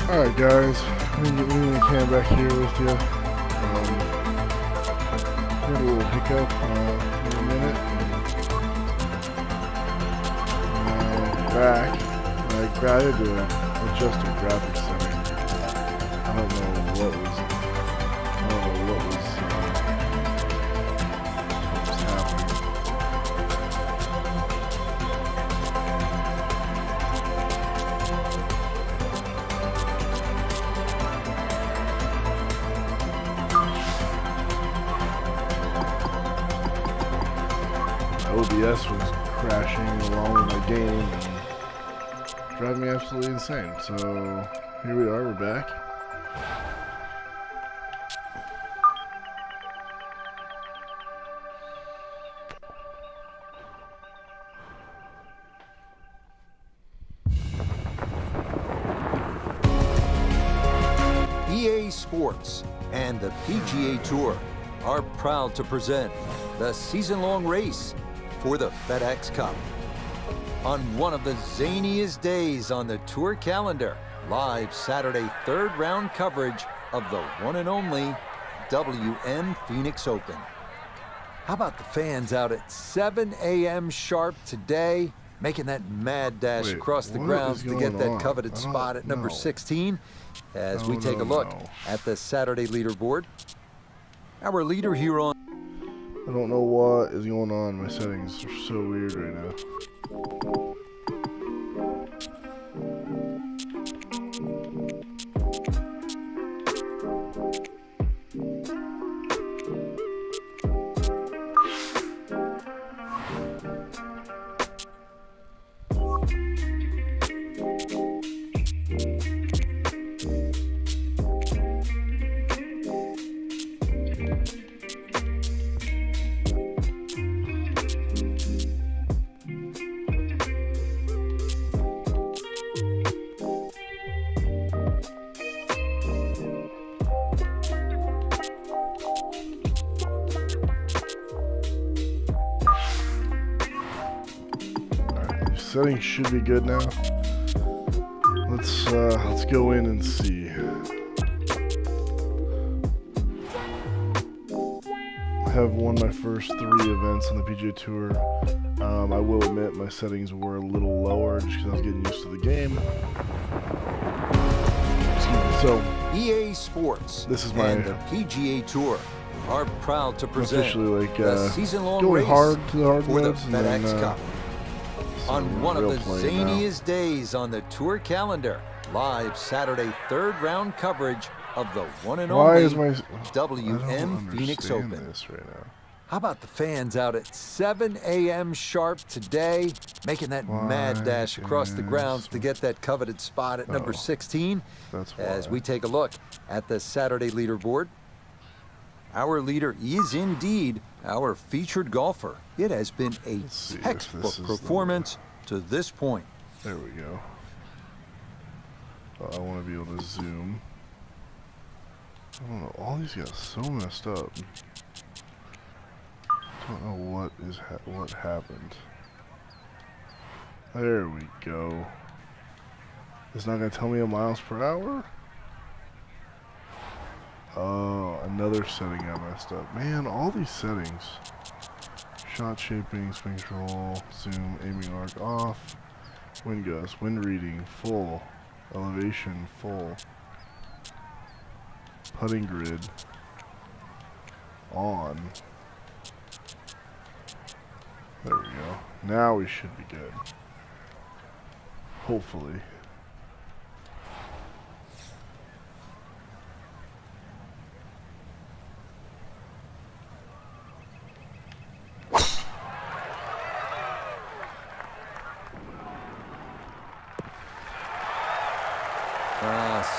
Alright guys, WingmanCam back here with you. Had a little hiccup in a minute. Back. I tried to adjust the graphics setting. I don't know what was happening. OBS was crashing along with my game and driving me absolutely insane. So here we are, we're back. EA Sports and the PGA Tour are proud to present the season-long race for the FedEx Cup. On one of the zaniest days on the tour calendar, live Saturday third round coverage of the one and only WM Phoenix Open. How about the fans out at 7 a.m. sharp today, making that mad dash across the grounds to get that coveted spot at number 16 as we take a look at the Saturday leaderboard. Our leader here on... I don't know what is going on. My settings are so weird right now. Settings should be good now. Let's go in and see. I have won my first 3 events on the PGA Tour. I will admit my settings were a little lower just because I was getting used to the game. Excuse me. So EA Sports this is my and the PGA Tour are proud to present officially the season-long going race hard to the hard for the modes and FedEx then, Cup. On one of the zaniest now. days on the tour calendar, live Saturday third round coverage of the one and only WM Phoenix Open. This right now. How about the fans out at 7 a.m. sharp today, making that mad dash across the grounds to get that coveted spot at number 16 as we take a look at the Saturday leaderboard. Our leader is indeed our featured golfer. It has been a textbook performance to this point. There we go. I want to be able to zoom. I don't know. All these got so messed up. I don't know what happened. There we go. It's not gonna tell me in miles per hour. Oh, another setting got messed up. Man, all these settings. Shot shaping, swing control, zoom, aiming arc off, wind gust, wind reading, full, elevation, full, putting grid, on. There we go. Now we should be good. Hopefully.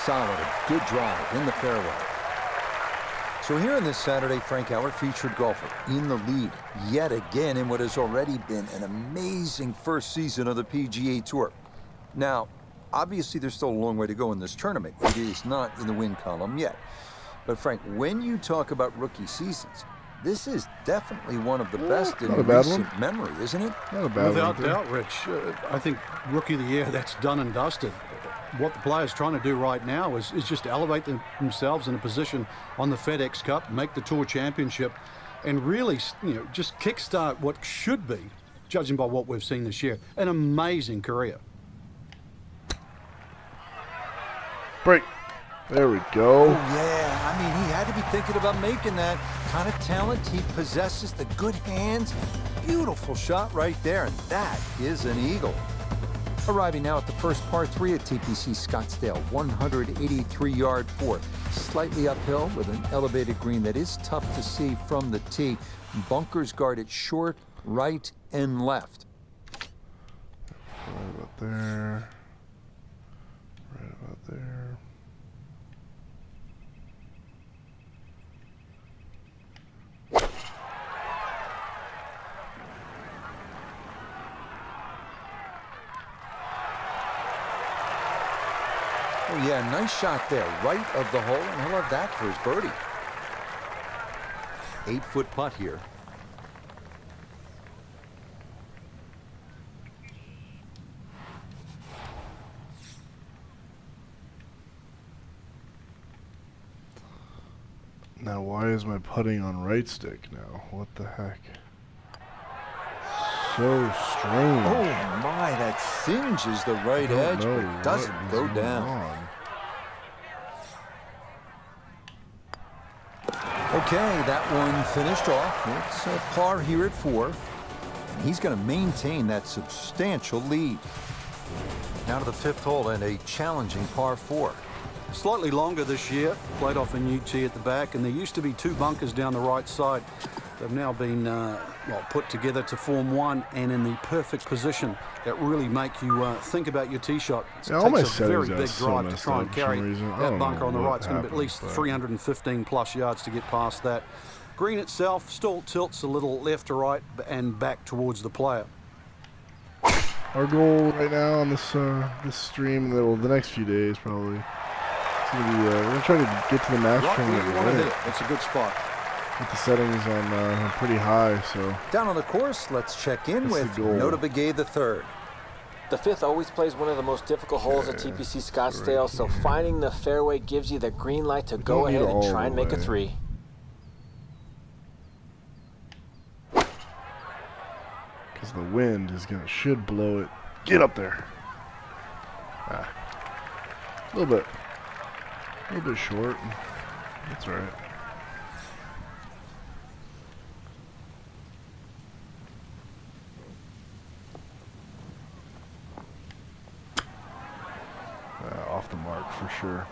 Solid, good drive in the fairway. So here on this Saturday, Frank, our featured golfer in the lead yet again in what has already been an amazing first season of the PGA Tour. Now, obviously there's still a long way to go in this tournament. It is not in the win column yet. But Frank, when you talk about rookie seasons, This is definitely one of the best in not a bad recent memory, isn't it? Not a bad Without one. doubt, Rich. I think Rookie of the Year, that's done and dusted. What the players trying to do right now is just elevate themselves in a position on the FedEx Cup, make the Tour Championship, and really, just kickstart what should be, judging by what we've seen this year, an amazing career. Break. There we go. Oh, yeah. I mean, he had to be thinking about making that kind of talent. He possesses the good hands. Beautiful shot right there, and that is an eagle. Arriving now at the first par 3 at TPC Scottsdale, 183-yard fourth. Slightly uphill with an elevated green that is tough to see from the tee. Bunkers guarded short, right, and left. Right about there. Right about there. Oh, yeah, nice shot there, right of the hole, and he'll have that for his birdie. 8-foot putt here. Now, why is my putting on right stick now? What the heck? So strange. Oh my, that singes the right edge, but doesn't go down. Okay, that one finished off. It's a par here at 4. He's going to maintain that substantial lead. Now to the 5th hole and a challenging par 4. Slightly longer this year, played off a new tee at the back, and there used to be 2 bunkers down the right side. They've now been put together to form one, and in the perfect position that really make you think about your tee shot. It takes a very big drive to try and carry that bunker on the right. It's going to be at least 315 plus yards to get past that. Green itself still tilts a little left to right and back towards the player. Our goal right now on this this stream, the next few days probably, it's gonna be we're gonna try to get to the match tournament. You want to hit it. It's a good spot. Get the settings on pretty high, so. Down on the course, let's check in with Nota Begay the third. The 5th always plays one of the most difficult holes at TPC Scottsdale, so finding the fairway gives you the green light to go ahead and try and make a 3. Because the wind is should blow it. Get up there. A little bit short. That's all right. Off the mark for sure.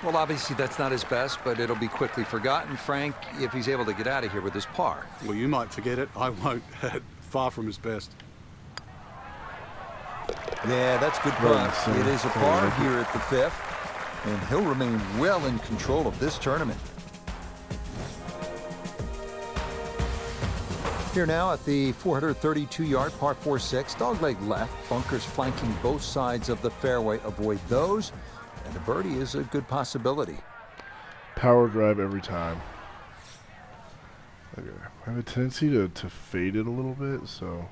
Well, obviously that's not his best, but it'll be quickly forgotten, Frank, if he's able to get out of here with his par. Well, you might forget it. I won't. Far from his best. Yeah, that's good putt. It is a par here at the 5th, and he'll remain well in control of this tournament. Here now at the 432-yard par 4-6, dogleg left, bunkers flanking both sides of the fairway. Avoid those, and a birdie is a good possibility. Power drive every time. Okay. I have a tendency to fade it a little bit, so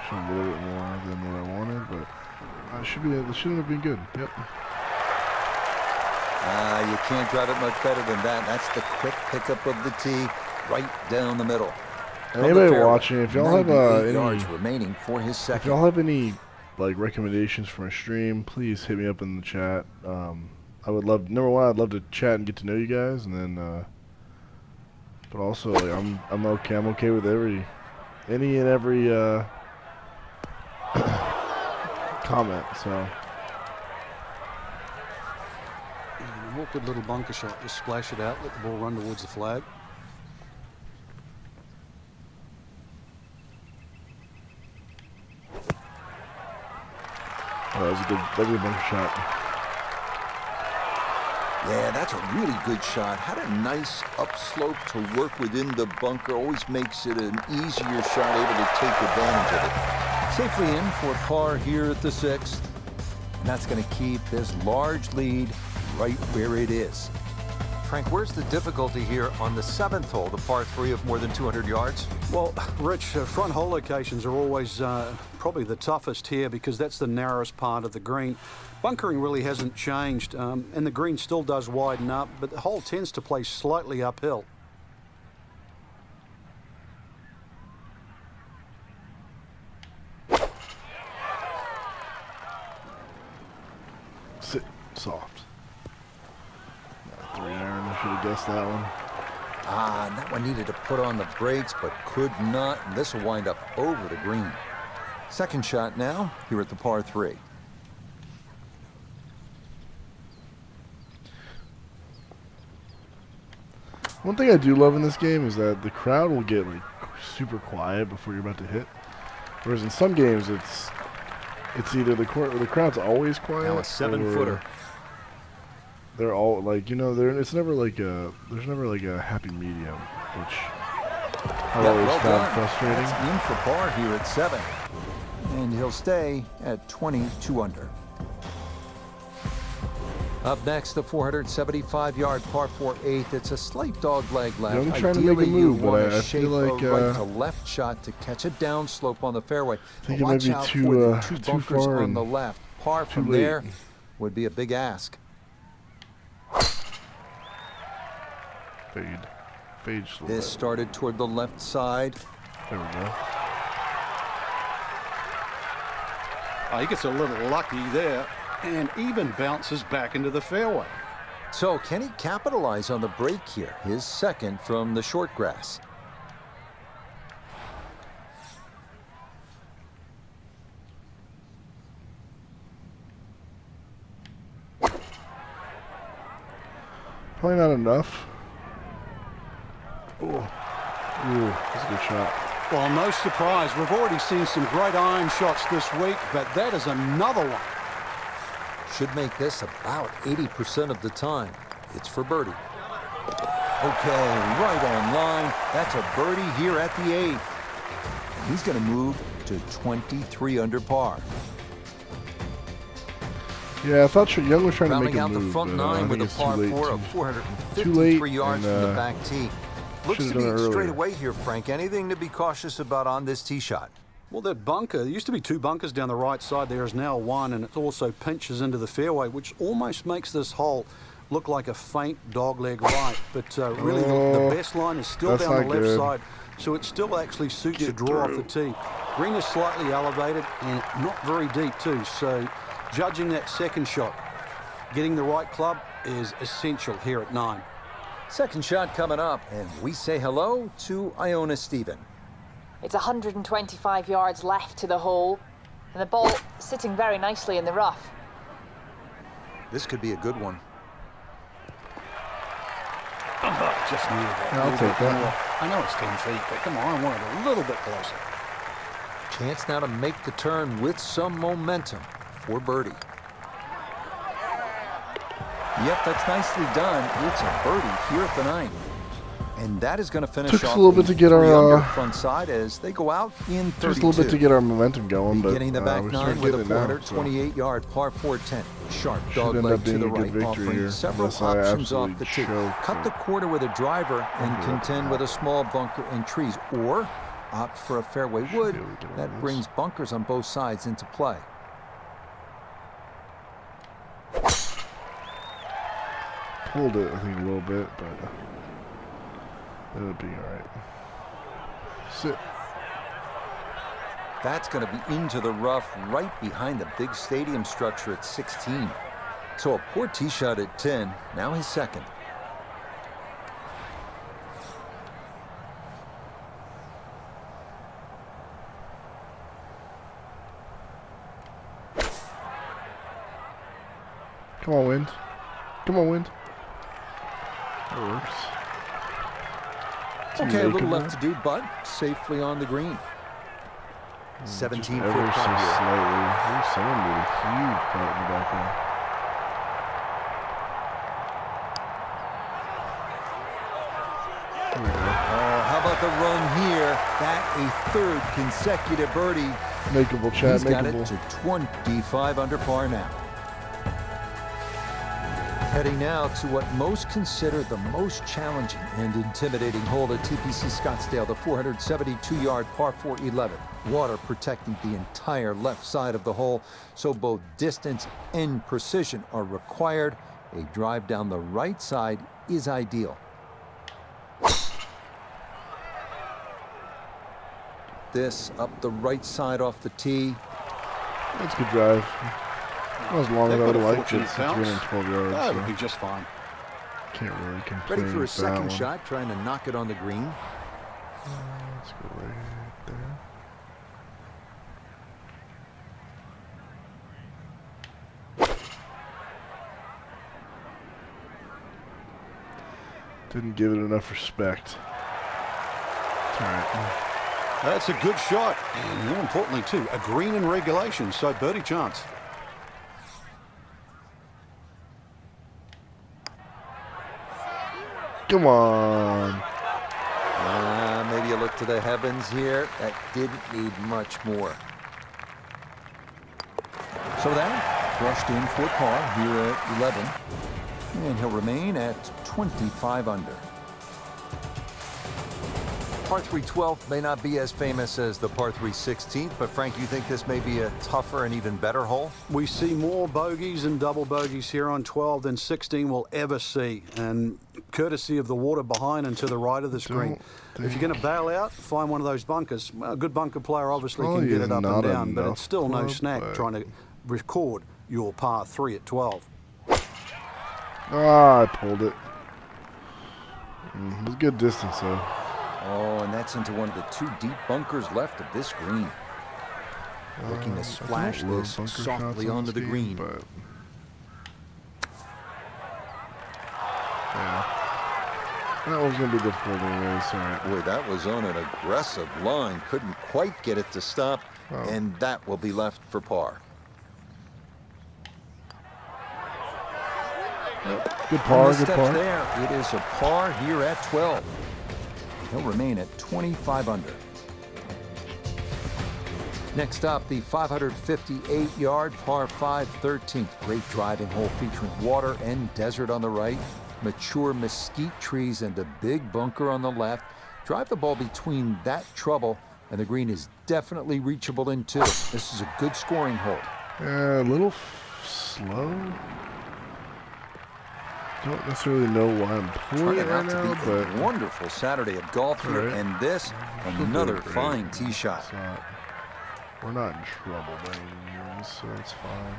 should a little bit more than what I wanted, but it shouldn't have been good. Yep. You can't drive it much better than that. That's the quick pickup of the tee. Right down the middle. Anybody watching, if y'all have any yards remaining for his second. If y'all have any recommendations for a stream, please hit me up in the chat. I would love, number one, I'd love to chat and get to know you guys, and then but also I'm okay with any and every comment. So An awkward little bunker shot. Just splash it out. Let the ball run towards the flag. that was a good bunker shot. Yeah, that's a really good shot. Had a nice upslope to work within the bunker. Always makes it an easier shot, able to take advantage of it. Safely in for par here at the 6th. And that's going to keep this large lead right where it is. Frank, where's the difficulty here on the 7th hole, the par 3 of more than 200 yards? Well, Rich, front hole locations are always probably the toughest here because that's the narrowest part of the green. Bunkering really hasn't changed, and the green still does widen up, but the hole tends to play slightly uphill. Sit soft. 3-iron, I should have guessed that one. That one needed to put on the brakes, but could not. And this will wind up over the green. Second shot now, here at the par 3. One thing I do love in this game is that the crowd will get like super quiet before you're about to hit. Whereas in some games, it's either the crowd's always quiet. Now a 7-footer. They're all like, you know, there's never like a happy medium, which I always found frustrating. That's in for par here at 7. And he'll stay at 22 under. Up next, the 475-yard par 4 8th. It's a slight dog leg left. I'm trying to make a move, but I feel like right to left shot to catch a downslope on the fairway. I think it might be too far on the left. Par from there would be a big ask. Fade slow. This started toward the left side. There we go. Oh, he gets a little lucky there and even bounces back into the fairway. So can he capitalize on the break here? His second from the short grass. Probably not enough. Ooh, that's a good shot. Well, no surprise. We've already seen some great iron shots this week, but that is another one. Should make this about 80% of the time. It's for birdie. Okay, right on line. That's a birdie here at the 8th. And he's going to move to 23 under par. Yeah, I thought Young was trying Rounding to make a out move. the front 9 with a par 4 of 453 yards from the back tee. Looks to be straight away here, Frank. Anything to be cautious about on this tee shot? Well, that bunker, there used to be 2 bunkers down the right side. There is now 1, and it also pinches into the fairway, which almost makes this hole look like a faint dogleg right. But really, the best line is still down the left side, so it still actually suits the draw off the tee. Green is slightly elevated and not very deep, too. So judging that second shot, getting the right club is essential here at 9. Second shot coming up, and we say hello to Iona Stephen. It's 125 yards left to the hole, and the ball sitting very nicely in the rough. This could be a good one. Just needed that. I'll take that. I know it's 10 feet, but come on, I want it a little bit closer. Chance now to make the turn with some momentum for birdie. Yep, that's nicely done. It's a birdie here at the 9th. And that is going to finish Took us off a little bit to get our front side as they go out in 32. Just a little bit to get our momentum going, but Getting the back we 9 started with a getting it now, so 428-yard par 4-10. Sharp should dog end leg up being to the a good right, victory offering here, several unless I options off absolutely the tee. choke, Cut the quarter with a driver and contend with a small bunker and trees, or opt for a fairway wood that brings bunkers on both sides into play. pulled it, I think, a little bit, but it'll be all right. Sit. That's going to be into the rough right behind the big stadium structure at 16. So a poor tee shot at 10, now his second. Come on, wind. Come on, wind. That works. Okay, a little left to do, but safely on the green. 17-foot Ever so putt here. slightly. There's someone with a huge putt in the background. There we go. Oh, how about the run here? That a third consecutive birdie. Makeable, Chad. He's got it Makeable. to 25 under par now. Heading now to what most consider the most challenging and intimidating hole at TPC Scottsdale, the 472-yard par 4 11. Water protecting the entire left side of the hole, so both distance and precision are required. A drive down the right side is ideal. This up the right side off the tee. That's a good drive. Not as long as I would have liked it. It's Bounce. 312 yards. That would So be just fine. can't really complain. Ready for a with that second one. shot, trying to knock it on the green. Let's go right there. Didn't give it enough respect. It's all right. That's a good shot. And more importantly, too, a green in regulation, so birdie chance. Come on. Maybe you look to the heavens here. That didn't need much more. So that brushed in for par here at 11. And he'll remain at 25 under. Par 3 12 may not be as famous as the par 3 16th, but Frank, you think this may be a tougher and even better hole? We see more bogeys and double bogeys here on 12 than 16 will ever see. And courtesy of the water behind and to the right of the screen. If you're going to bail out, find one of those bunkers. Well, a good bunker player obviously can get it up and down, but it's still no snack trying to record your par 3 at 12. Ah, I pulled it. It was a good distance, though. Oh, and that's into one of the 2 deep bunkers left of this green. Looking to splash I don't love this bunker softly shots on onto the this green. game, but yeah. That was going to be difficult anyways. All right. Boy, that was on an aggressive line. Couldn't quite get it to stop, and that will be left for par. Good par, And the good steps par. there. It is a par here at 12. He'll remain at 25 under. Next up, the 558-yard par 5 13th. Great driving hole featuring water and desert on the right, mature mesquite trees and a big bunker on the left. Drive the ball between that trouble, and the green is definitely reachable in 2. This is a good scoring hole. Yeah, a little slow. Don't necessarily know why I'm pulling it right Turned out now, to be but a wonderful Saturday of golf here, Right. and this, another fine tee shot. it's not, we're not in trouble by any means, so it's fine.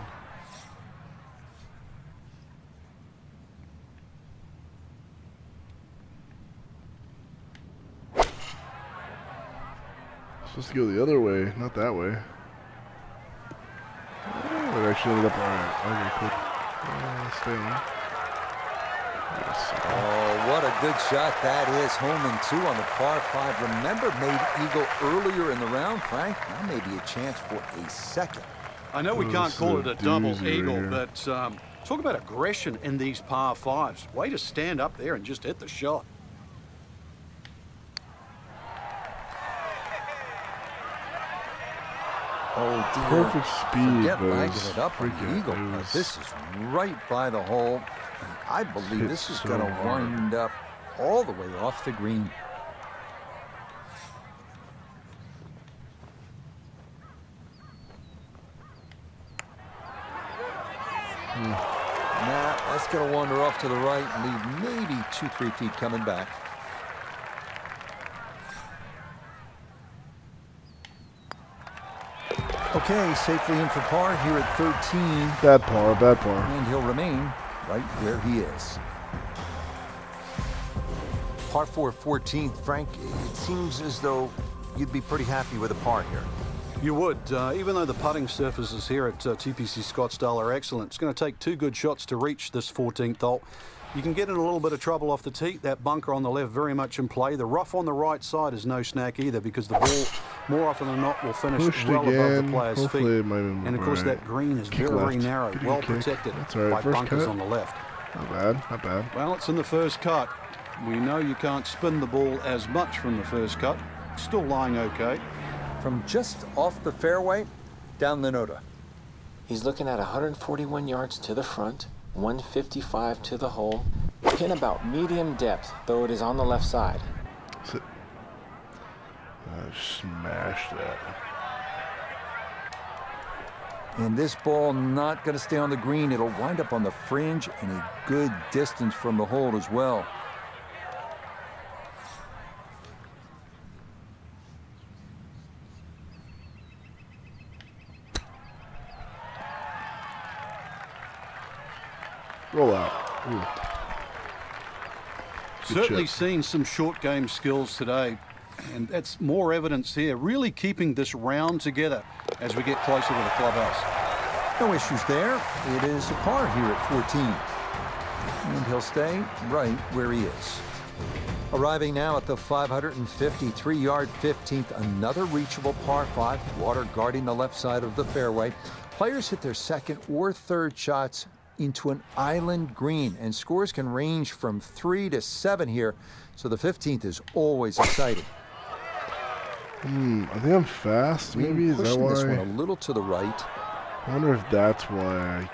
Supposed to go the other way, not that way. Oh, it actually ended up alright. Okay, cool. Stay on. Yes. Oh, what a good shot that is. Home and 2 on the par 5. Remember, made eagle earlier in the round, Frank. Now maybe a chance for a second. I know we can't This call is it a a double doozy right eagle, here. but talk about aggression in these par 5s. Way to stand up there and just hit the shot. Oh, dear. Perfect speed, Forget but lagging it's it up on the freaking- eagle. it But was- this is right by the hole. I believe hit this is so going to hard. wind up all the way off the green. Nah, that's going to wander off to the right and leave maybe 2-3 feet coming back. Okay, safely in for par here at 13. Bad par, bad par. And he'll remain right where he is. Par 4 14th, Frank, it seems as though you'd be pretty happy with a par here. You would, even though the putting surfaces here at TPC Scottsdale are excellent. It's going to take 2 good shots to reach this 14th hole. You can get in a little bit of trouble off the tee. That bunker on the left very much in play. The rough on the right side is no snack either, because the ball, more often than not, will finish Pushed well above again. the player's Hopefully feet. it might have been And of course, right. that green is Kick very, very left. narrow, Good well kick. protected That's all right. by First bunkers cut. on the left. Not bad, not bad. Well, it's in the first cut. We know you can't spin the ball as much from the first cut. Still lying okay. From just off the fairway, down the Noda. He's looking at 141 yards to the front, 155 to the hole. Pin about medium depth, though it is on the left side. Smash that. And this ball not going to stay on the green. It'll wind up on the fringe and a good distance from the hole as well. Roll out. Ooh. Certainly seen some short game skills today, and that's more evidence here. Really keeping this round together as we get closer to the clubhouse. No issues there. It is a par here at 14. And he'll stay right where he is. Arriving now at the 553-yard 15th, another reachable par 5, water guarding the left side of the fairway. Players hit their second or third shots into an island green, and scores can range from 3 to 7 here, so the 15th is always exciting. I think I'm fast, maybe. Is that why? This one a little to the right. I wonder if that's why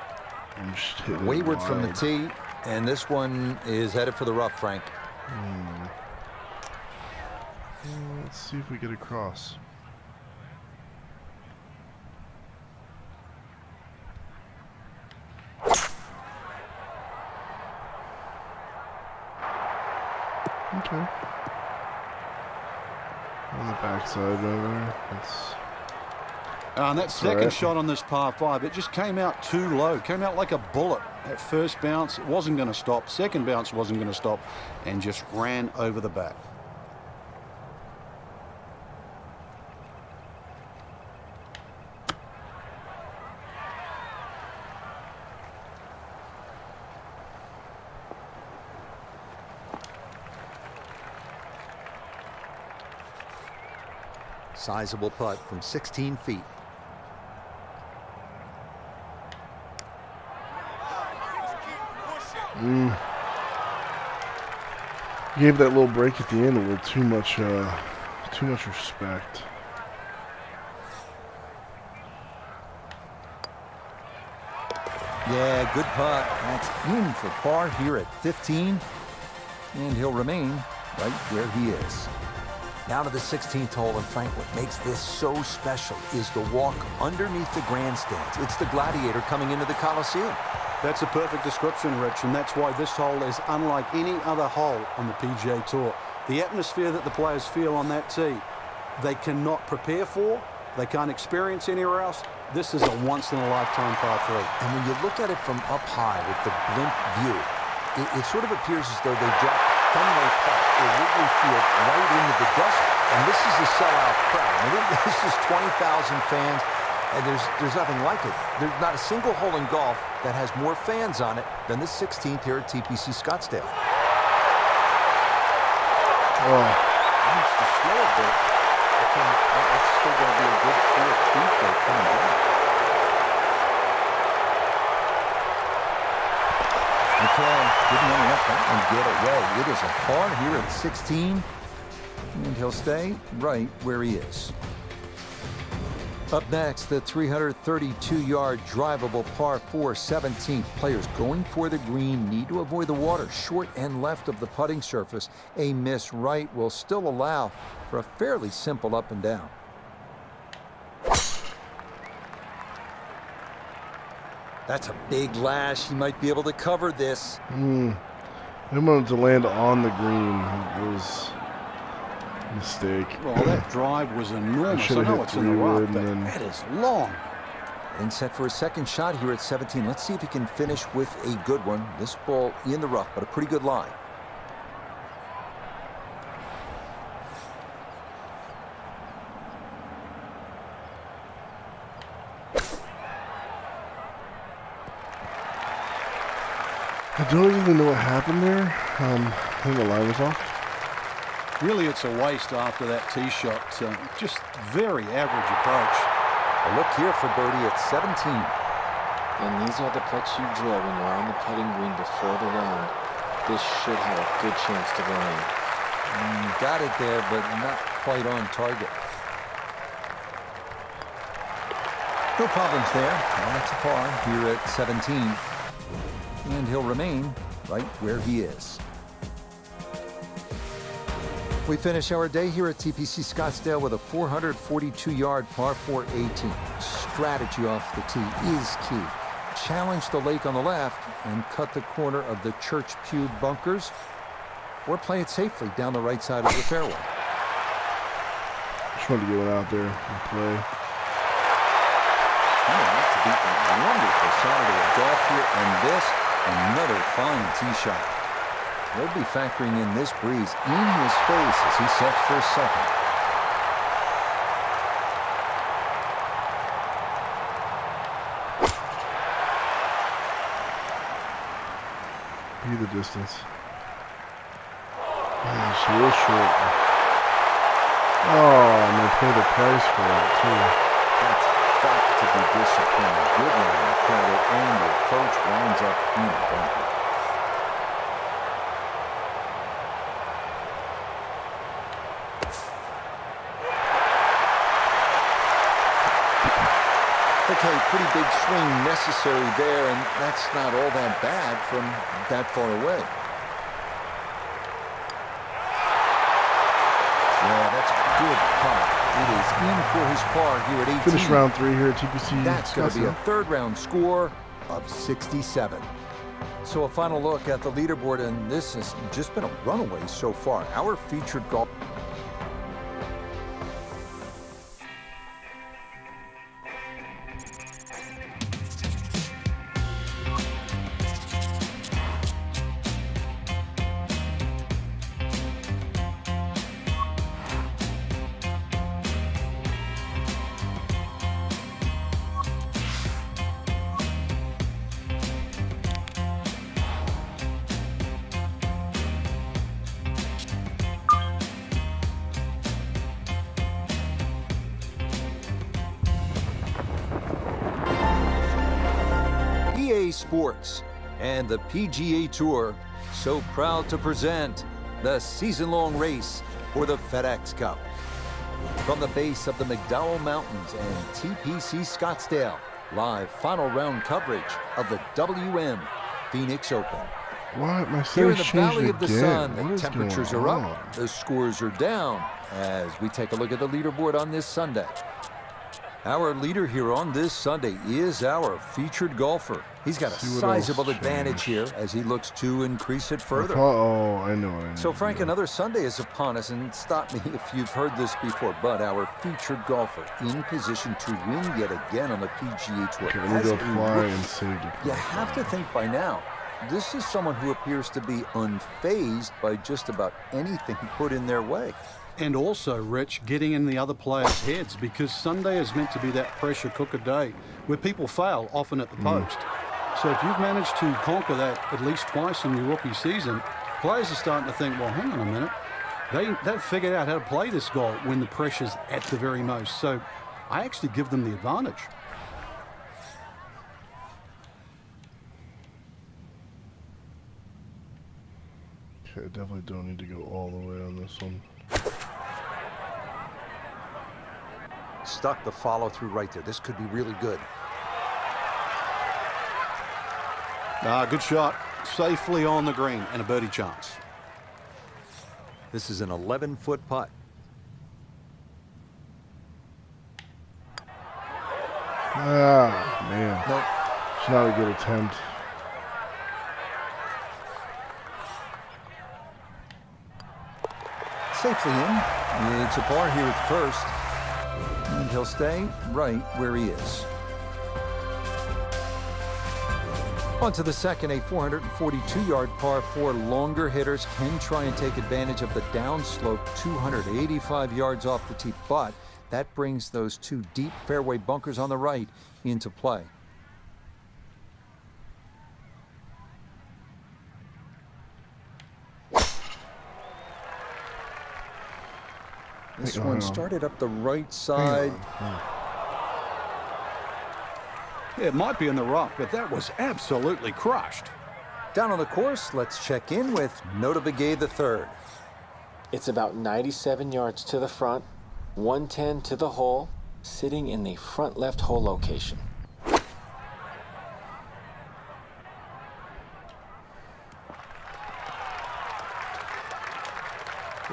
I'm just hitting Wayward it from the wide. tee, and this one is headed for the rough, Frank. Let's see if we get across. Okay. On the backside over there. And that second shot on this par 5, it just came out too low. Came out like a bullet. That first bounce, it wasn't going to stop. Second bounce wasn't going to stop, and just ran over the back. Sizable putt from 16 feet. Gave that little break at the end a little too much respect. Yeah, good putt. That's in for par here at 15. And he'll remain right where he is. Now to the 16th hole, and Frank, what makes this so special is the walk underneath the grandstands. It's the gladiator coming into the Coliseum. That's a perfect description, Rich, and that's why this hole is unlike any other hole on the PGA Tour. The atmosphere that the players feel on that tee, they cannot prepare for, they can't experience anywhere else. This is a once-in-a-lifetime par 3. And when you look at it from up high with the blimp view, it sort of appears as though they dropped Fenway Park or Wrigley Field right into the desert. And this is a sellout crowd. I mean, this is 20,000 fans, and there's nothing like it. There's not a single hole in golf that has more fans on it than the 16th here at TPC Scottsdale. Oh, Needs to slow a bit. That's still going to be a good 4 feet there coming down. Okay, didn't want to let that one get away. It is a par here at 16, and he'll stay right where he is. Up next, the 332-yard drivable par 4 17th. Players going for the green need to avoid the water short and left of the putting surface. A miss right will still allow for a fairly simple up and down. That's a big lash. He might be able to cover this. I wanted to land on the green. It was a mistake. Well, that drive was enormous. I Should've know hit it's in the 3 rough, wood but and then- that is long. And set for a second shot here at 17. Let's see if he can finish with a good one. This ball in the rough, but a pretty good line. I don't even know what happened there. I think the line was off. Really, it's a waste after that tee shot. Just very average approach. A look here for birdie at 17. And these are the putts you drill when you're on the putting green before the round. This should have a good chance to go in. Got it there, but not quite on target. No problems there. Well, that's a par here at 17. and he'll remain right where he is. We finish our day here at TPC Scottsdale with a 442-yard par 4 18. Strategy off the tee is key. Challenge the lake on the left and cut the corner of the Church Pew bunkers, or play it safely down the right side of the fairway. Just wanted to get one out there and play. To be a wonderful Saturday of golf here, and this, another fine tee shot. We'll be factoring in this breeze in his face as he sets for a second. Be the distance. Man, it's real short. Oh, and they pay the price for it too. That's got to be disappointing. Good line, credit, and the approach winds up in a bunker. Okay, pretty big swing necessary there, and that's not all that bad from that far away. Yeah, that's a good putt. It is in for his par here at 18. Finish round 3 here at TPC. That's going to be a third round score of 67. So a final look at the leaderboard, and this has just been a runaway so far. Our featured golf. PGA Sports and the PGA Tour so proud to present the season-long race for the FedEx Cup. From the base of the McDowell Mountains and TPC Scottsdale, live final round coverage of the WM Phoenix Open. What? My Here in the settings Valley changed of the again. Sun, What the is temperatures going are on? up, the scores are down, as we take a look at the leaderboard on this Sunday. Our leader here on this Sunday is our featured golfer. He's got a See what sizable else advantage here as he looks to increase it further. Oh, I know. So, Frank, another Sunday is upon us, and stop me if you've heard this before, but our featured golfer in position to win yet again on the PGA Tour. Okay, let me As go a fly rookie, and save the you have to think by now, this is someone who appears to be unfazed by just about anything put in their way. And also, Rich, getting in the other players' heads, because Sunday is meant to be that pressure cooker day where people fail, often at the post. So if you've managed to conquer that at least twice in your rookie season, players are starting to think, well, hang on a minute. They've figured out how to play this golf when the pressure's at the very most. So I actually give them the advantage. Okay, I definitely don't need to go all the way on this one. Stuck the follow through right there. This could be really good. Good shot. Safely on the green and a birdie chance. This is an 11-foot putt. Ah, man. Nope. It's not a good attempt. Safely in. It's a par here at first. And he'll stay right where he is. On to the second, a 442-yard par 4. Longer hitters can try and take advantage of the downslope 285 yards off the tee, but that brings those two deep fairway bunkers on the right into play. This one started up the right side. It might be in the rough, but that was absolutely crushed. Down on the course, let's check in with Nota Begay III. It's about 97 yards to the front, 110 to the hole, sitting in the front left hole location.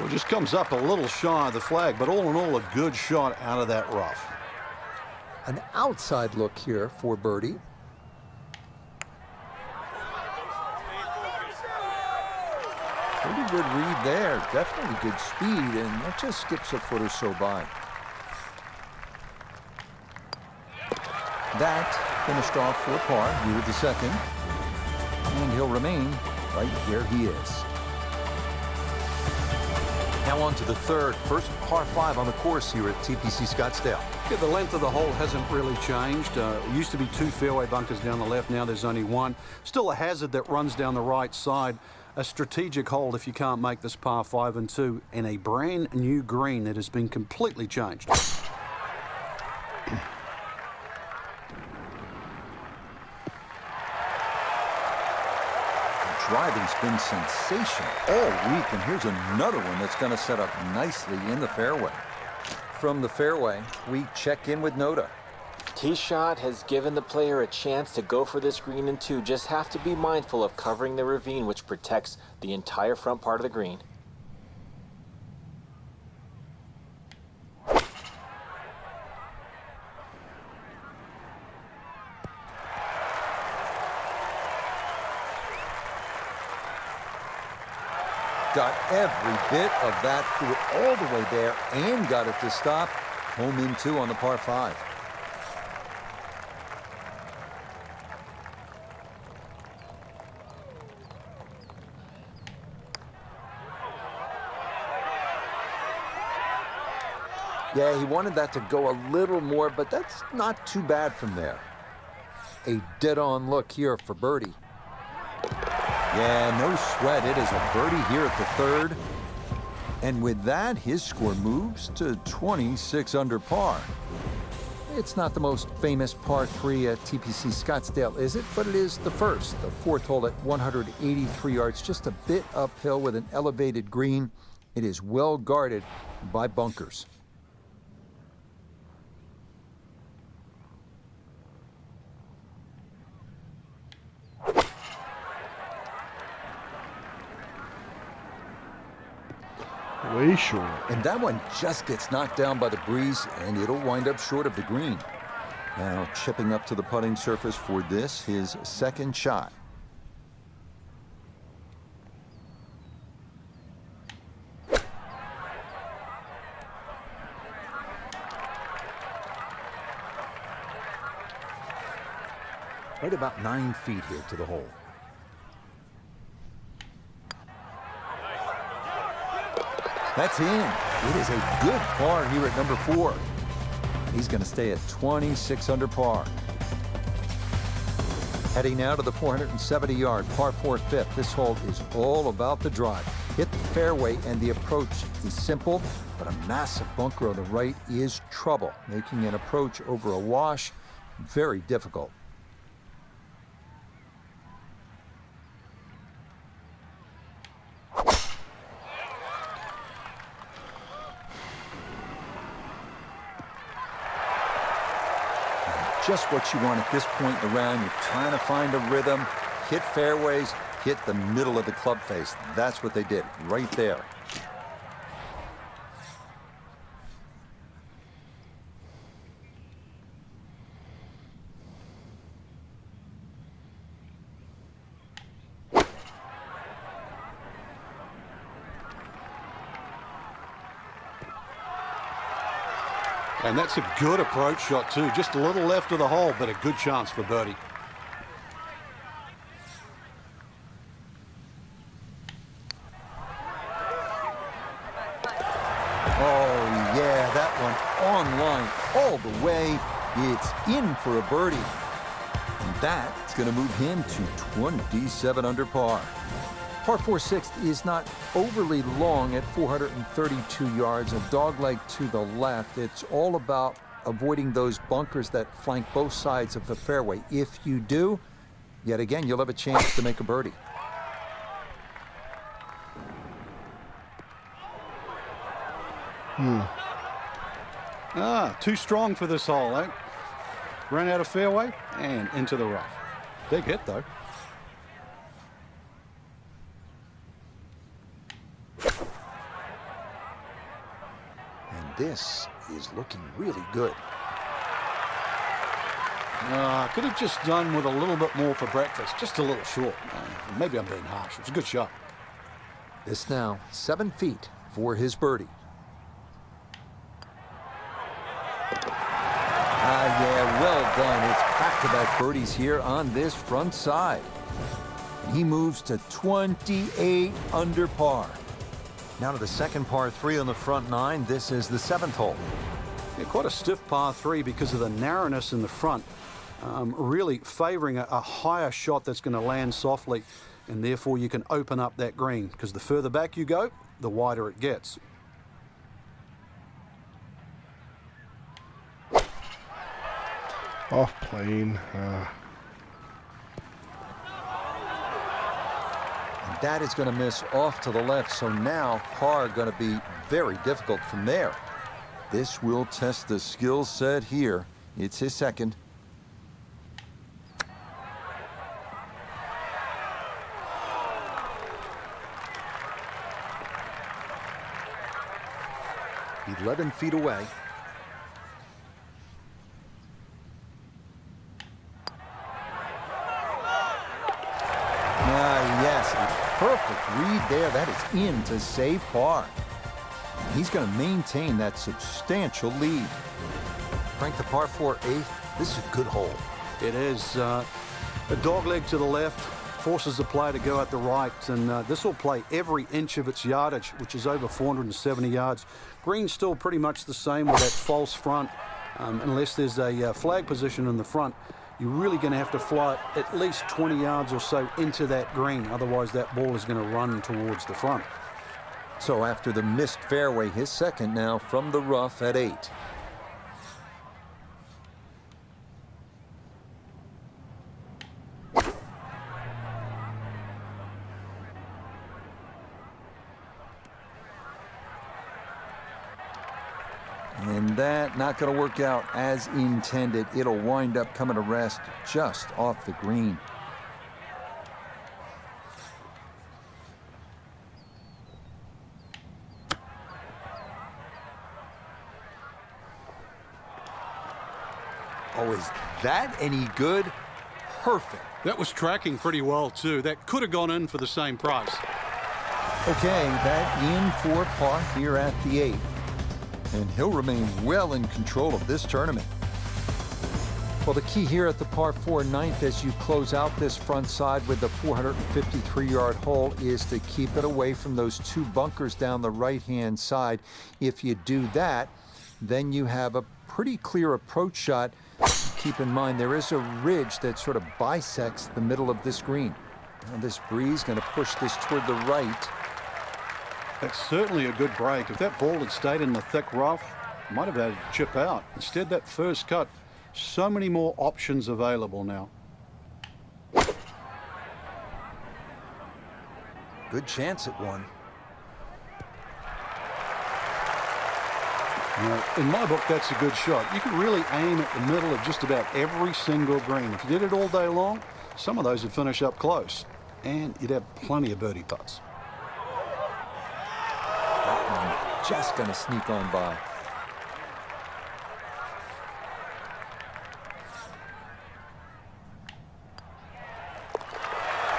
just comes up a little shy of the flag, but all in all, a good shot out of that rough. An outside look here for birdie. Pretty good read there. Definitely good speed, and that just skips a foot or so by. That finished off for a par here at the second, and he'll remain right where he is. Now on to the third, first par 5 on the course here at TPC Scottsdale. Yeah, the length of the hole hasn't really changed. It used to be 2 fairway bunkers down the left. Now there's only 1. Still a hazard that runs down the right side. A strategic hold if you can't make this par 5 and 2, and a brand new green that has been completely changed. Driving's been sensational all week, and here's another one that's going to set up nicely in the fairway. From the fairway, we check in with Noda. Tee shot has given the player a chance to go for this green in 2. Just have to be mindful of covering the ravine, which protects the entire front part of the green. Got every bit of that, threw it all the way there and got it to stop. Home in 2 on the par 5. Yeah, he wanted that to go a little more, but that's not too bad from there. A dead-on look here for birdie. Yeah, no sweat. It is a birdie here at the third. And with that, his score moves to 26 under par. It's not the most famous par 3 at TPC Scottsdale, is it? But it is the first. The fourth hole at 183 yards, just a bit uphill with an elevated green. It is well guarded by bunkers. Way short. And that one just gets knocked down by the breeze, and it'll wind up short of the green. Now chipping up to the putting surface for this, his second shot. Right about 9 feet here to the hole. That's in. It is a good par here at number 4. He's going to stay at 26 under par. Heading now to the 470-yard par 4 fifth. This hole is all about the drive. Hit the fairway, and the approach is simple, but a massive bunker on the right is trouble, making an approach over a wash very difficult. Just what you want at this point in the round. You're trying to find a rhythm, hit fairways, hit the middle of the club face. That's what they did right there. And that's a good approach shot too. Just a little left of the hole, but a good chance for birdie. Oh, yeah, that one on line all the way. It's in for a birdie. And that's going to move him to 27 under par. Par 4 sixth is not overly long at 432 yards, a dogleg to the left. It's all about avoiding those bunkers that flank both sides of the fairway. If you do, yet again, you'll have a chance to make a birdie. Too strong for this hole, eh? Ran out of fairway and into the rough. Big hit, though. this is looking really good. Could have just done with a little bit more for breakfast. Just a little short. Maybe I'm being harsh. It's a good shot. This now 7 feet for his birdie. Yeah, well done. It's back-to-back birdies here on this front side. He moves to 28 under par. Now to the second par 3 on the front 9. This is the 7th hole. Yeah, quite a stiff par 3 because of the narrowness in the front. Really favoring a higher shot that's going to land softly, and therefore you can open up that green, because the further back you go, the wider it gets. Off plane. And that is going to miss off to the left, so now par going to be very difficult from there. This will test the skill set here. It's his second. He's 11 feet away. Yes, a perfect read there. That is in to save par. He's going to maintain that substantial lead. Frank, the par 4 8th. This is a good hole. It is a dog leg to the left, forces the player to go at the right, and this will play every inch of its yardage, which is over 470 yards. Green's still pretty much the same with that false front, unless there's a flag position in the front. You're really going to have to fly it at least 20 yards or so into that green. Otherwise, that ball is going to run towards the front. So after the missed fairway, his second now from the rough at 8. And that not going to work out as intended. It'll wind up coming to rest just off the green. Oh, is that any good? Perfect. That was tracking pretty well, too. That could have gone in for the same price. Okay, that in for par here at the 8th. And he'll remain well in control of this tournament. Well, the key here at the par 4 9th as you close out this front side with the 453-yard hole is to keep it away from those 2 bunkers down the right-hand side. If you do that, then you have a pretty clear approach shot. Keep in mind, there is a ridge that sort of bisects the middle of this green. Now this breeze going to push this toward the right. That's certainly a good break. If that ball had stayed in the thick rough, might have had to chip out. Instead, that first cut, so many more options available now. Good chance at one. Now, in my book, that's a good shot. You can really aim at the middle of just about every single green. If you did it all day long, some of those would finish up close, and you'd have plenty of birdie putts. Just going to sneak on by.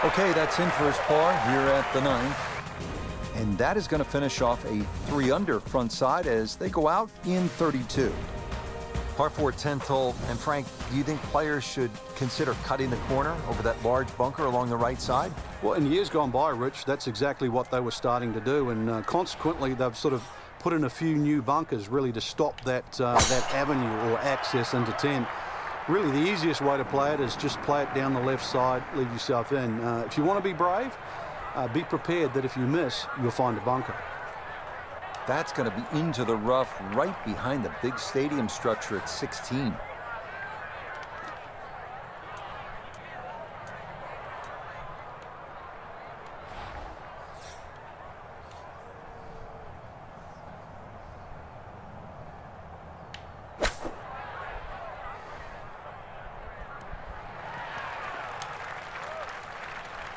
Okay, that's in for his par here at the 9th. And that is going to finish off a 3 under front side as they go out in 32. Par 4 10th hole. And Frank, do you think players should consider cutting the corner over that large bunker along the right side? Well, in years gone by, Rich, that's exactly what they were starting to do. And consequently, they've sort of put in a few new bunkers really to stop that that avenue or access into 10. Really, the easiest way to play it is just play it down the left side, leave yourself in. If you want to be brave, be prepared that if you miss, you'll find a bunker. That's going to be into the rough right behind the big stadium structure at 16.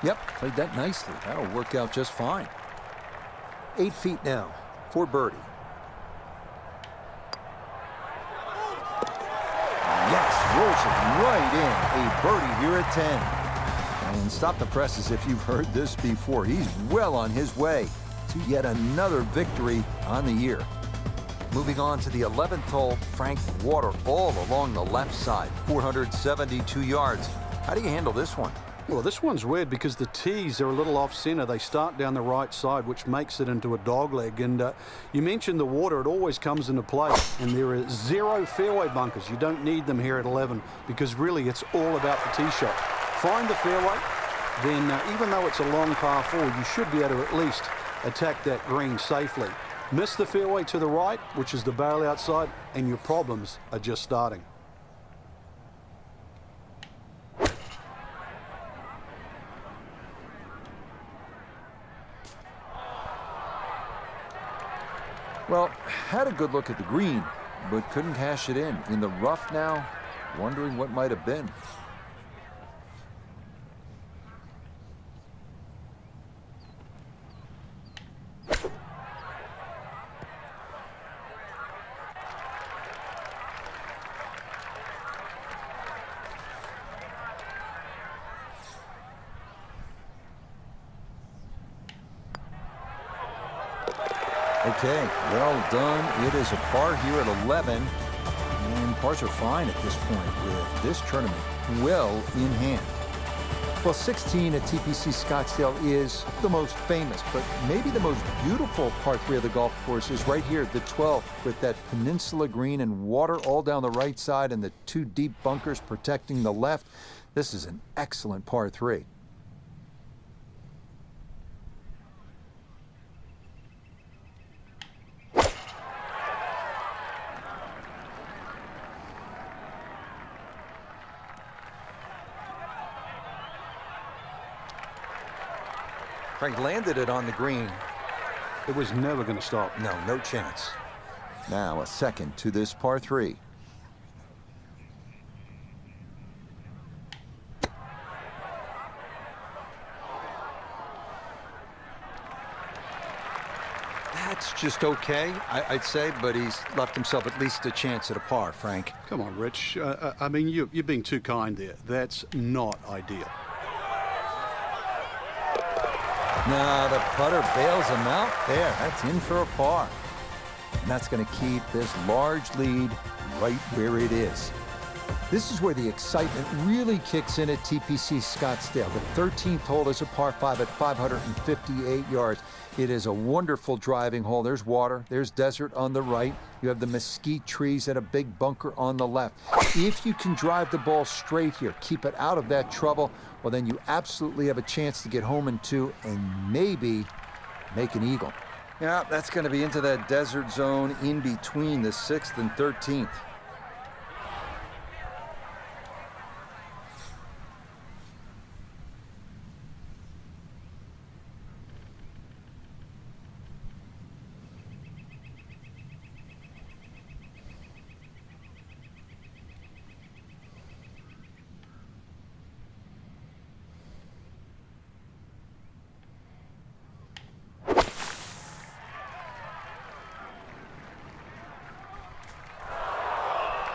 Yep, played that nicely. That'll work out just fine. 8 feet now for birdie. birdie here at 10. And stop the presses if you've heard this before. He's well on his way to yet another victory on the year. Moving on to the 11th hole, Frank, water all along the left side, 472 yards. How do you handle this one? Well, this one's weird because the tees are a little off-center. They start down the right side, which makes it into a dogleg. And you mentioned the water. It always comes into play. And there are 0 fairway bunkers. You don't need them here at 11 because really it's all about the tee shot. Find the fairway, then even though it's a long par 4, you should be able to at least attack that green safely. Miss the fairway to the right, which is the barrel outside, and your problems are just starting. Well, had a good look at the green, but couldn't cash it in. In the rough now, wondering what might have been. Okay, well done. It is a par here at 11, and pars are fine at this point with this tournament well in hand. Well, 16 at TPC Scottsdale is the most famous, but maybe the most beautiful par 3 of the golf course is right here at the 12th with that peninsula green and water all down the right side and the 2 deep bunkers protecting the left. This is an excellent par 3. Frank landed it on the green. It was never going to stop. No chance. Now a second to this par 3. That's just okay, I'd say, but he's left himself at least a chance at a par, Frank. Come on, Rich. I mean, you're being too kind there. That's not ideal. No, the putter bails him out there. That's in for a par. And that's going to keep this large lead right where it is. This is where the excitement really kicks in at TPC Scottsdale. The 13th hole is a par 5 at 558 yards. It is a wonderful driving hole. There's water. There's desert on the right. You have the mesquite trees and a big bunker on the left. If you can drive the ball straight here, keep it out of that trouble, well, then you absolutely have a chance to get home in 2 and maybe make an eagle. Yeah, that's going to be into that desert zone in between the 6th and 13th.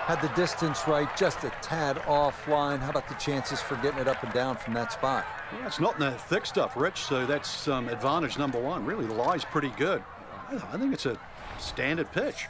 Had the distance right, just a tad offline. How about the chances for getting it up and down from that spot? Well, it's not in the thick stuff, Rich, so that's advantage number 1. Really, the lie's pretty good. I think it's a standard pitch.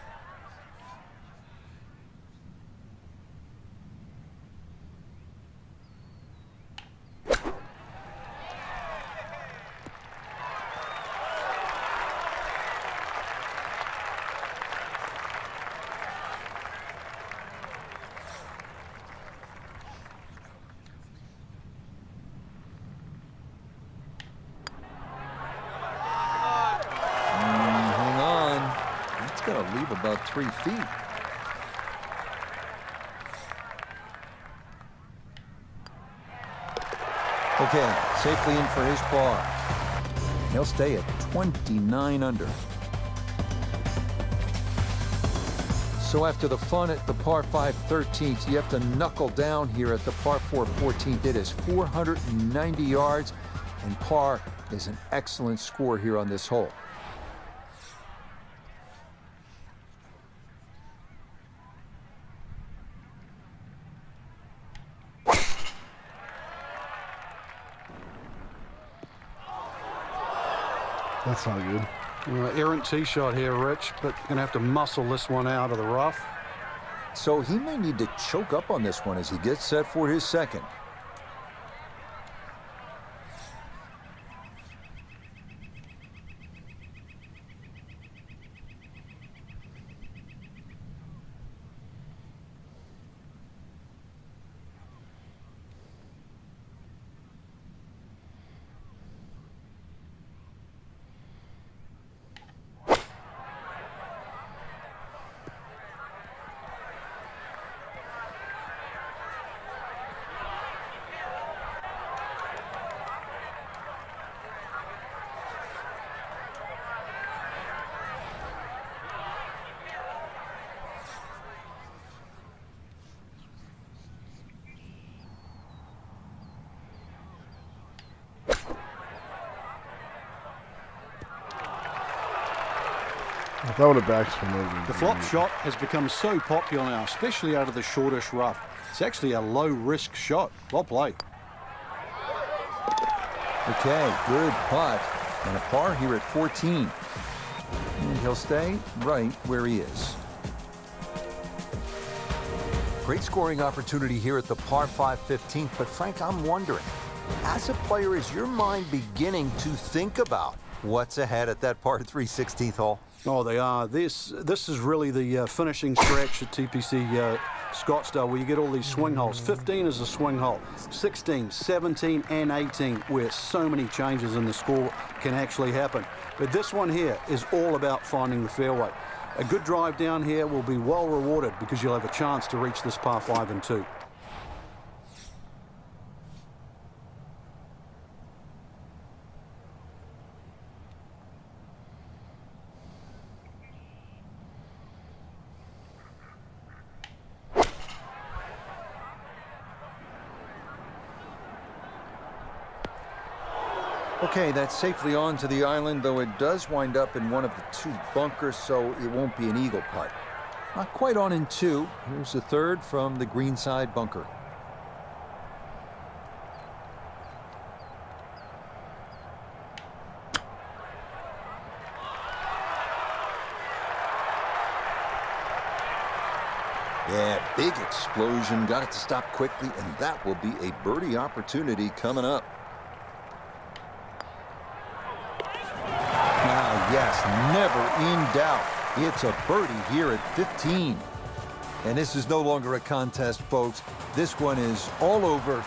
Leave about 3 feet. Okay, safely in for his par. He'll stay at 29 under. So after the fun at the par 5 13th, you have to knuckle down here at the par 4 14th. It is 490 yards, and par is an excellent score here on this hole. That's not good. Errant tee shot here, Rich, but going to have to muscle this one out of the rough. So he may need to choke up on this one as he gets set for his second. If that would have backspin, The flop shot has become so popular now, especially out of the shortish rough. It's actually a low-risk shot. Well played. Okay, good putt. And a par here at 14. And he'll stay right where he is. Great scoring opportunity here at the par 5 15th. But Frank, I'm wondering, as a player, is your mind beginning to think about what's ahead at that par 3 16th hole? Oh, they are. This is really the finishing stretch at TPC Scottsdale, where you get all these swing holes. 15 is a swing hole. 16, 17, and 18, where so many changes in the score can actually happen. But this one here is all about finding the fairway. A good drive down here will be well rewarded because you'll have a chance to reach this par 5 and 2. Okay, that's safely onto the island, though it does wind up in one of the 2 bunkers, so it won't be an eagle putt. Not quite on in 2. Here's the third from the greenside bunker. Yeah, big explosion. Got it to stop quickly, and that will be a birdie opportunity coming up. Yes, never in doubt. It's a birdie here at 15. And this is no longer a contest, folks. This one is all over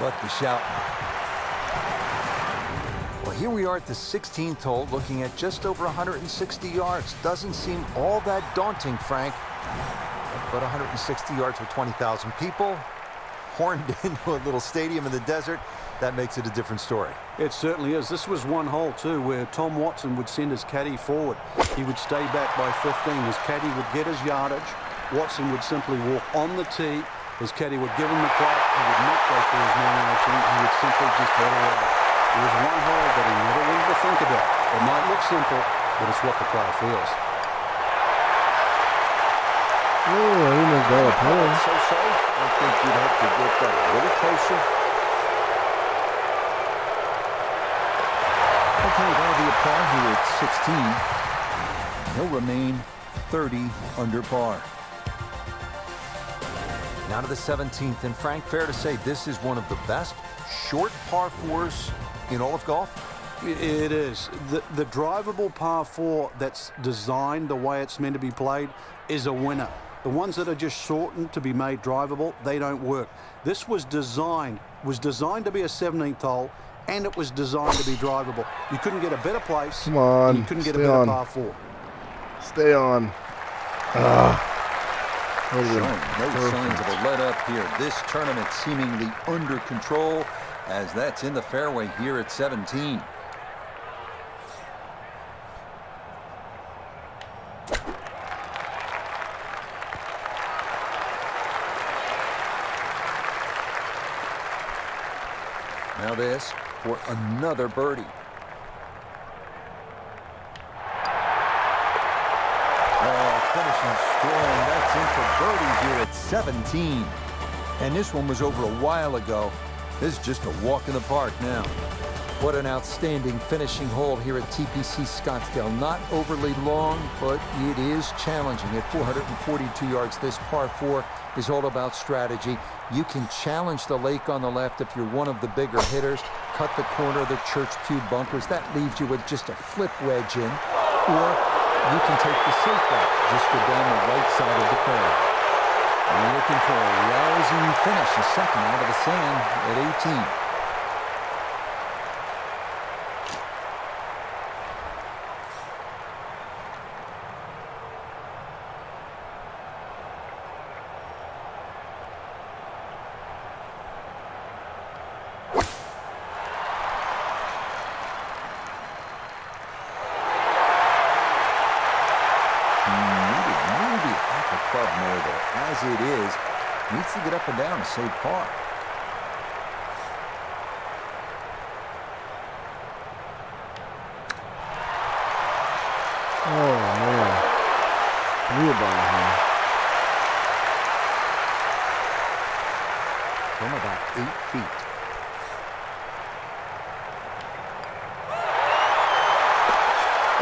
but the shout. Well, here we are at the 16th hole, looking at just over 160 yards. Doesn't seem all that daunting, Frank. But 160 yards with 20,000 people, horned into a little stadium in the desert. That makes it a different story. It certainly is. This was one hole, too, where Tom Watson would send his caddy forward. He would stay back by 15. His caddy would get his yardage. Watson would simply walk on the tee. His caddy would give him the club. He would not go for his man action. He would simply just head away. It was one hole that he never wanted to think about. It might look simple, but it's what the player feels. Oh, I didn't know that apart. So, I think you'd have to get that a little closer. Okay, that'll be a par here at 16. He'll remain 30 under par. Now to the 17th, and Frank, fair to say this is one of the best short par 4s in all of golf? It is. The drivable par 4 that's designed the way it's meant to be played is a winner. The ones that are just shortened to be made drivable, they don't work. This was designed to be a 17th hole, and it was designed to be drivable. You couldn't get a better place. Come on. You couldn't get a better par 4. Stay on. No signs of a let up here. This tournament seemingly under control, as that's in the fairway here at 17. Now this for another birdie. Oh, finishing strong. That's in for birdie here at 17. And this one was over a while ago. This is just a walk in the park now. What an outstanding finishing hole here at TPC Scottsdale. Not overly long, but it is challenging. At 442 yards, this par 4 is all about strategy. You can challenge the lake on the left if you're one of the bigger hitters. Cut the corner of the Church 2 bunkers. That leaves you with just a flip wedge in. Or you can take the safe route. Just go down the right side of the fairway. You're looking for a rousing finish, a second out of the sand at 18. As it is, needs to get up and down to save par. Oh, man. Knew about him. From about 8 feet.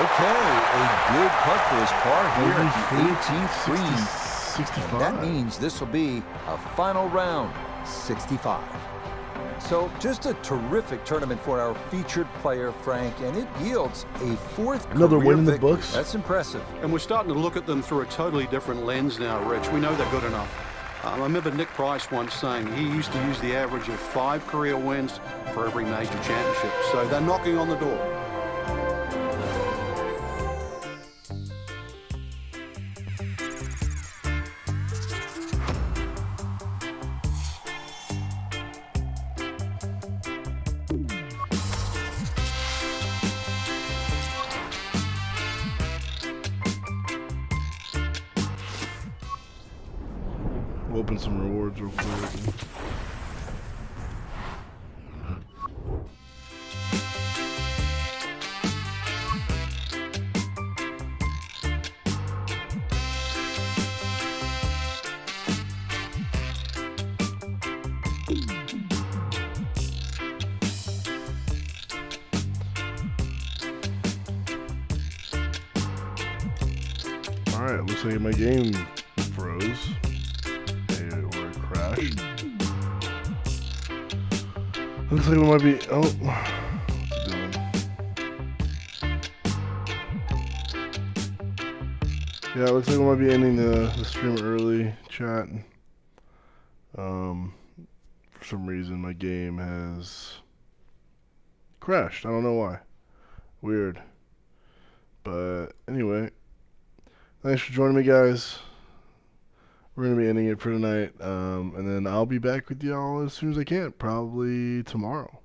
Okay, a good putt for his par here at the 18th green. 65. And that means this will be a final round, 65. So just a terrific tournament for our featured player, Frank, and it yields a 4th Another career win in the victory. books. That's impressive. And we're starting to look at them through a totally different lens now, Rich. We know they're good enough. I remember Nick Price once saying he used to use the average of 5 career wins for every major championship. So they're knocking on the door. We'll open some rewards real quick. Alright, looks like my game froze. Or it crashed. Looks like we might be. Oh, what's it doing? Yeah, it looks like we might be ending the stream early, chat. For some reason, my game has crashed. I don't know why. Weird. But anyway, thanks for joining me, guys. We're going to be ending it for tonight. And then I'll be back with y'all as soon as I can, probably tomorrow.